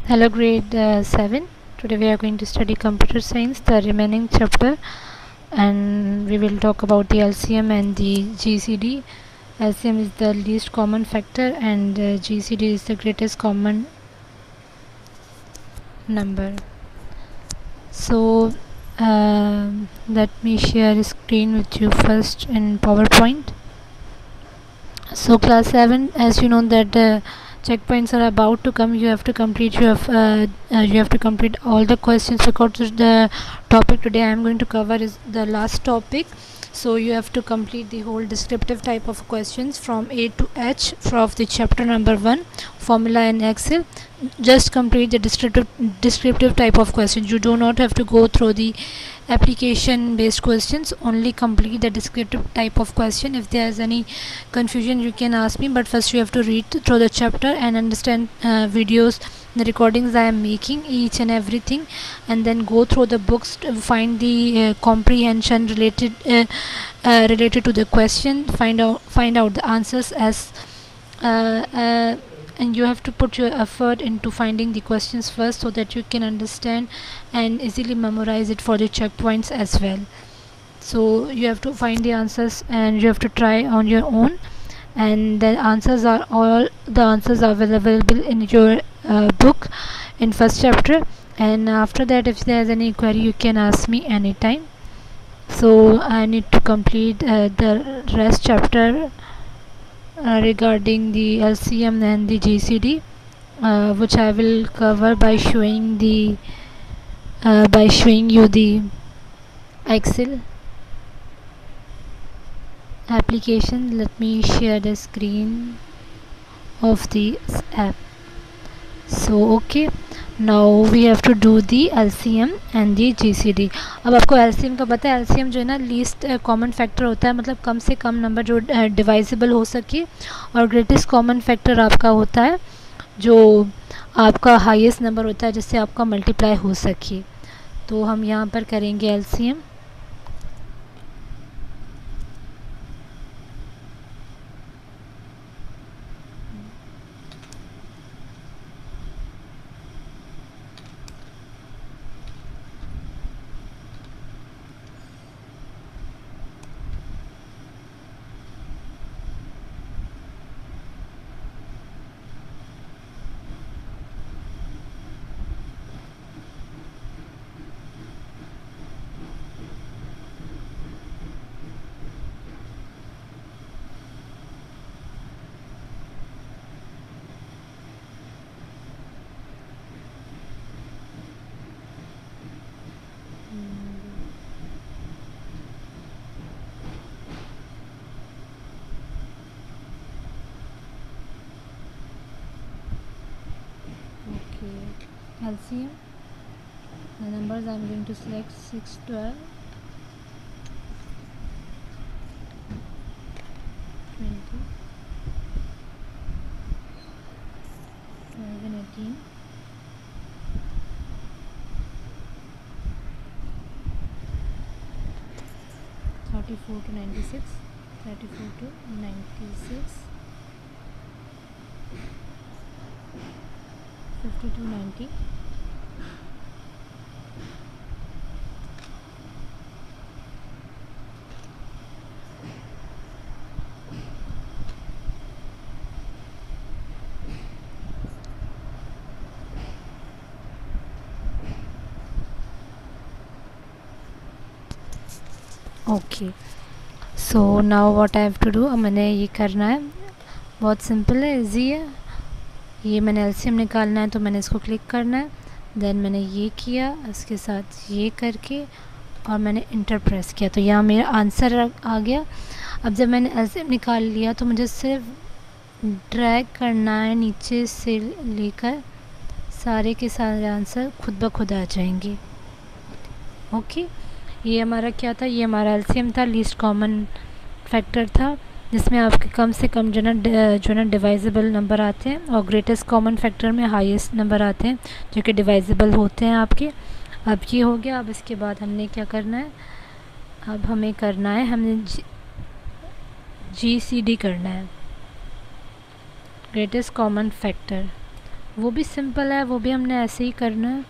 Hello, grade 7. Today we are going to study computer science, the remaining chapter, and we will talk about the LCM and the GCD. LCM is the least common factor, and GCD is the greatest common number. So, let me share a screen with you first in PowerPoint. So class 7, as you know that checkpoints are about to come, you have to complete all the questions according to the topic. Today I am going to cover is the last topic, so you have to complete the whole descriptive type of questions from A to H of the chapter number 1, formula in Excel. Just complete the descriptive type of questions. You do not have to go through the application based questions, only complete the descriptive type of question. If there is any confusion you can ask me, but first you have to read through the chapter and understand videos, the recordings I am making, each and everything, and then go through the books to find the comprehension related to the question, find out the answers as and you have to put your effort into finding the questions first, so that you can understand and easily memorize it for the checkpoints as well. So you have to find the answers and you have to try on your own, and the answers are available in your book in first chapter. And after that, if there is any query, you can ask me anytime. So I need to complete the rest chapter regarding the LCM and the GCD, which I will cover by showing you the Excel application. Let me share the screen of the app. So okay, now we have to do the LCM and the GCD. अब आपको LCM का पता है, LCM जो है ना least common factor होता है, मतलब कम से कम नंबर जो डिवाइजिबल हो सके, और ग्रेटेस्ट कॉमन फैक्टर आपका होता है जो आपका हाईएस्ट नंबर होता है जिससे आपका मल्टीप्लाई हो सके. तो हम यहाँ पर करेंगे LCM. LCM, the numbers I am going to select 6, 12, 20, 11, 18, 34 to 96, 34 to 96, 50 to 90, okay. So now what I have to do, मैंने ये करना है, बहुत सिंपल है, इजी है. ये मैंने LCM निकालना है, तो मैंने इसको क्लिक करना है, देन मैंने ये किया, इसके साथ ये करके और मैंने इंटर प्रेस किया, तो यहाँ मेरा आंसर आ गया. अब जब मैंने LCM निकाल लिया तो मुझे सिर्फ ड्रैग करना है नीचे से लेकर, सारे के सारे आंसर खुद ब खुद आ जाएंगे. ओके, ये हमारा क्या था, ये हमारा LCM था, लीस्ट कॉमन फैक्टर था, जिसमें आपके कम से कम जो ना डिवाइजिबल नंबर आते हैं, और ग्रेटेस्ट कॉमन फैक्टर में हाईएस्ट नंबर आते हैं जो कि डिवाइजिबल होते हैं आपके. अब ये हो गया. अब इसके बाद हमने क्या करना है, अब हमें करना है, हमने GCD करना है, ग्रेटेस्ट कॉमन फैक्टर. वो भी सिंपल है, वो भी हमने ऐसे ही करना है।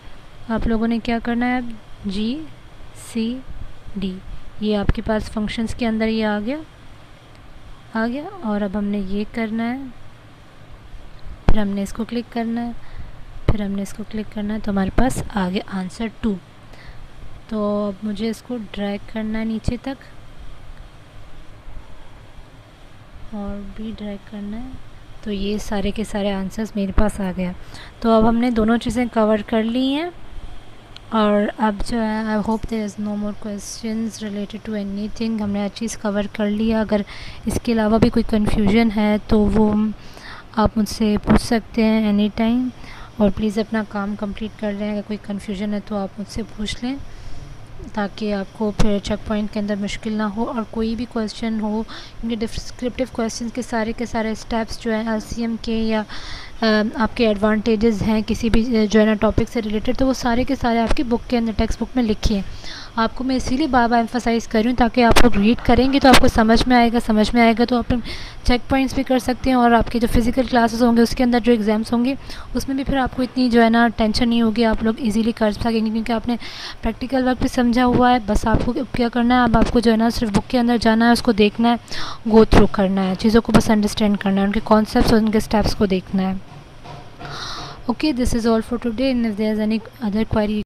आप लोगों ने क्या करना है, GCD, ये आपके पास फंक्शंस के अंदर ये आ गया। और अब हमने ये करना है, फिर हमने इसको क्लिक करना है, फिर हमने इसको क्लिक करना है, तो हमारे पास आ गया आंसर 2। तो अब मुझे इसको ड्रैग करना है नीचे तक और भी ड्रैग करना है, तो ये सारे के सारे आंसर्स मेरे पास आ गया। तो अब हमने दोनों चीज़ें कवर कर ली हैं। और अब जो है, I hope there is no more questions related to anything. हमने हर चीज़ कवर कर लिया। अगर इसके अलावा भी कोई कन्फ्यूजन है तो वो आप मुझसे पूछ सकते हैं एनी टाइम। और प्लीज़ अपना काम कंप्लीट कर लें। अगर कोई कन्फ्यूजन है तो आप मुझसे पूछ लें, ताकि आपको फिर चेक पॉइंट के अंदर मुश्किल ना हो। और कोई भी क्वेश्चन हो, क्योंकि डिस्क्रिप्टिव क्वेश्चन के सारे स्टेप्स जो हैं LCM के या आपके एडवांटेजेस हैं किसी भी जो है ना टॉपिक से रिलेटेड, तो वो सारे के सारे आपकी बुक के अंदर टेक्स्ट बुक में लिखे हैं। आपको मैं इसीलिए बार बार एम्फसाइज़ कर रही हूँ, ताकि आप लोग रीड करेंगे तो आपको समझ में आएगा तो आप चेक पॉइंट्स भी कर सकते हैं। और आपके जो फिज़िकल क्लासेस होंगे उसके अंदर जो एग्ज़ाम्स होंगे उसमें भी फिर आपको इतनी जो है ना टेंशन नहीं होगी, आप लोग ईज़िली कर सकेंगे, क्योंकि आपने प्रैक्टिकल वर्क भी समझा हुआ है। बस आपको क्या करना है, अब आपको जो है ना सिर्फ बुक के अंदर जाना है, उसको देखना है, गो थ्रू करना है, चीज़ों को बस अंडरस्टैंड करना है, उनके कॉन्सेप्ट्स और उनके स्टेप्स को देखना है। Okay, this is all for today, and if there's any other query